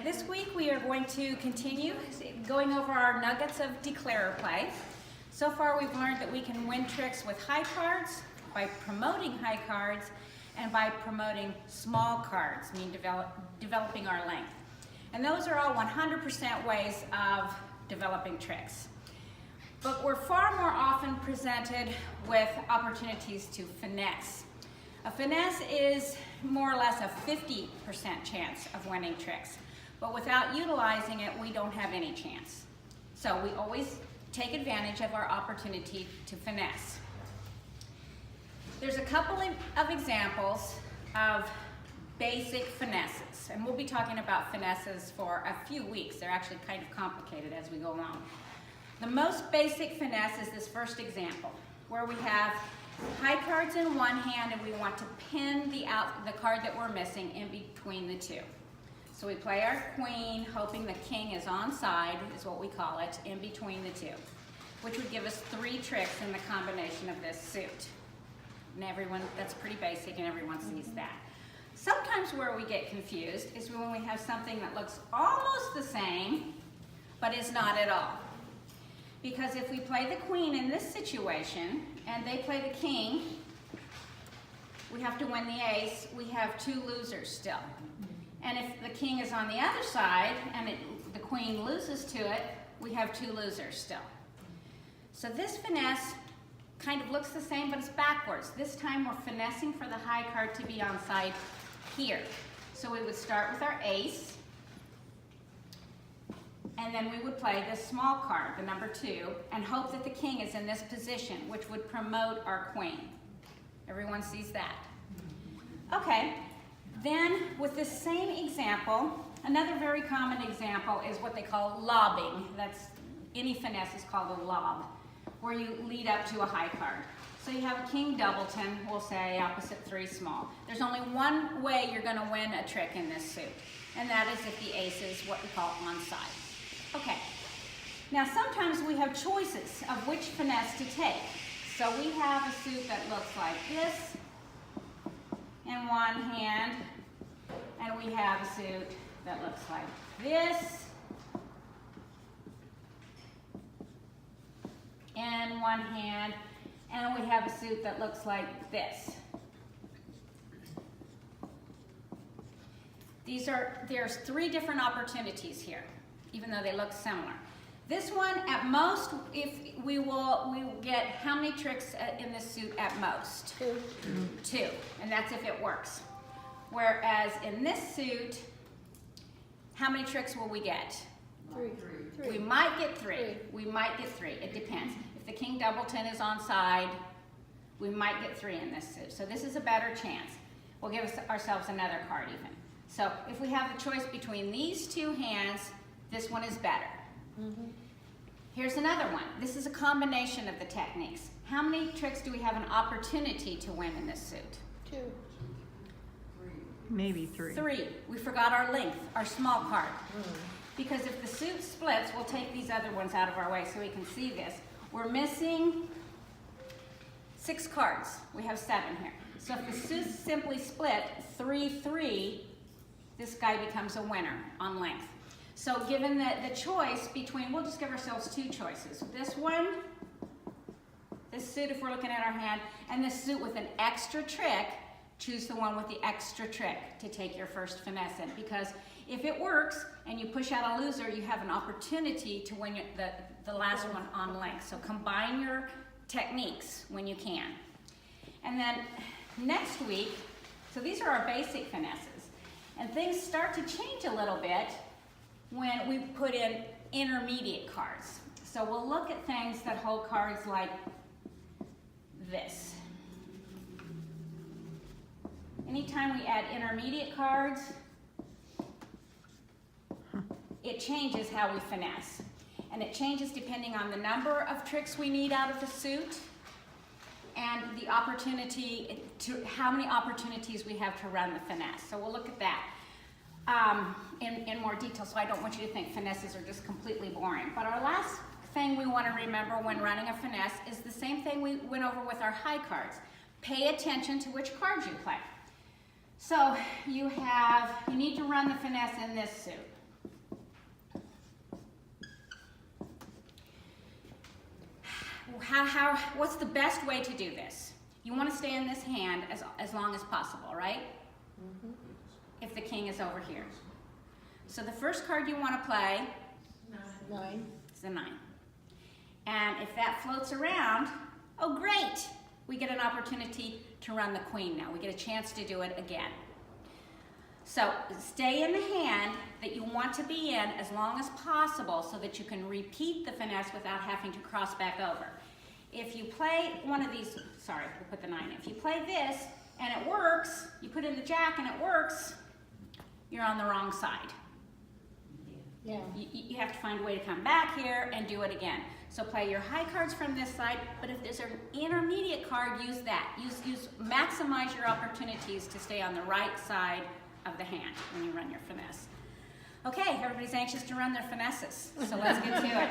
This week we are going to continue going over our nuggets of declarer play. So far we've learned that we can win tricks with high cards, by promoting high cards, and by promoting small cards, meaning developing our length. And those are all 100% ways of developing tricks. But we're far more often presented with opportunities to finesse. A finesse is more or less a 50% chance of winning tricks. But without utilizing it, we don't have any chance. So we always take advantage of our opportunity to finesse. There's a couple of examples of basic finesses, and we'll be talking about finesses for a few weeks. They're actually kind of complicated as we go along. The most basic finesse is this first example, where we have high cards in one hand and we want to pin the card that we're missing in between the two. So we play our queen, hoping the king is on side, is what we call it, in between the two, which would give us 3 tricks in the combination of this suit. And everyone, that's pretty basic and everyone sees that. Sometimes where we get confused is when we have something that looks almost the same, but is not at all. Because if we play the queen in this situation, and they play the king, we have to win the ace, we have 2 losers still. And if the king is on the other side, and the queen loses to it, we have 2 losers still. So this finesse kind of looks the same, but it's backwards. This time we're finessing for the high card to be on side here. So we would start with our ace, and then we would play this small card, the number 2, and hope that the king is in this position, which would promote our queen. Everyone sees that. Okay, then with this same example, another very common example is what they call lobbing. That's, any finesse is called a lob, where you lead up to a high card. So you have a king doubleton, we'll say opposite 3 small. There's only one way you're gonna win a trick in this suit, and that is if the ace is what we call onside. Okay, now sometimes we have choices of which finesse to take. So we have a suit that looks like this in one hand, and we have a suit that looks like this in one hand, and we have a suit that looks like this. There's 3 different opportunities here, even though they look similar. This one, at most, if we will get how many tricks in this suit at most? 2, and that's if it works. Whereas in this suit, how many tricks will we get? 3. We might get 3. We might get 3. It depends. If the king doubleton is on side, we might get 3 in this suit. So this is a better chance. We'll give ourselves another card even. So if we have the choice between these 2 hands, this one is better. Here's another one. This is a combination of the techniques. How many tricks do we have an opportunity to win in this suit? 2. Maybe 3. 3. We forgot our length, our small card. Because if the suit splits, we'll take these other ones out of our way so we can see this. We're missing 6 cards. We have 7 here. So if the suit simply split 3-3, this guy becomes a winner on length. So given the choice between, we'll just give ourselves 2 choices. This one, this suit if we're looking at our hand, and this suit with an extra trick, choose the one with the extra trick to take your first finesse in. Because if it works and you push out a loser, you have an opportunity to win the last one on length. So combine your techniques when you can. And then next week, so these are our basic finesses. And things start to change a little bit when we put in intermediate cards. So we'll look at things that hold cards like this. Anytime we add intermediate cards, it changes how we finesse. And it changes depending on the number of tricks we need out of the suit and the opportunity to, how many opportunities we have to run the finesse. So we'll look at that in more detail, so I don't want you to think finesses are just completely boring. But our last thing we want to remember when running a finesse is the same thing we went over with our high cards. Pay attention to which cards you play. So you need to run the finesse in this suit. what's the best way to do this? You want to stay in this hand as long as possible, right? Mm-hmm. If the king is over here. So the first card you want to play, 9. is the 9. And if that floats around, oh great! We get an opportunity to run the queen now. We get a chance to do it again. So stay in the hand that you want to be in as long as possible so that you can repeat the finesse without having to cross back over. If you play one of these, sorry, we'll put the 9 in. If you play this and it works, you put in the jack and it works, you're on the wrong side. Yeah. You have to find a way to come back here and do it again. So play your high cards from this side, but if there's an intermediate card, use that. Maximize your opportunities to stay on the right side of the hand when you run your finesse. Okay, everybody's anxious to run their finesses, so let's get to it.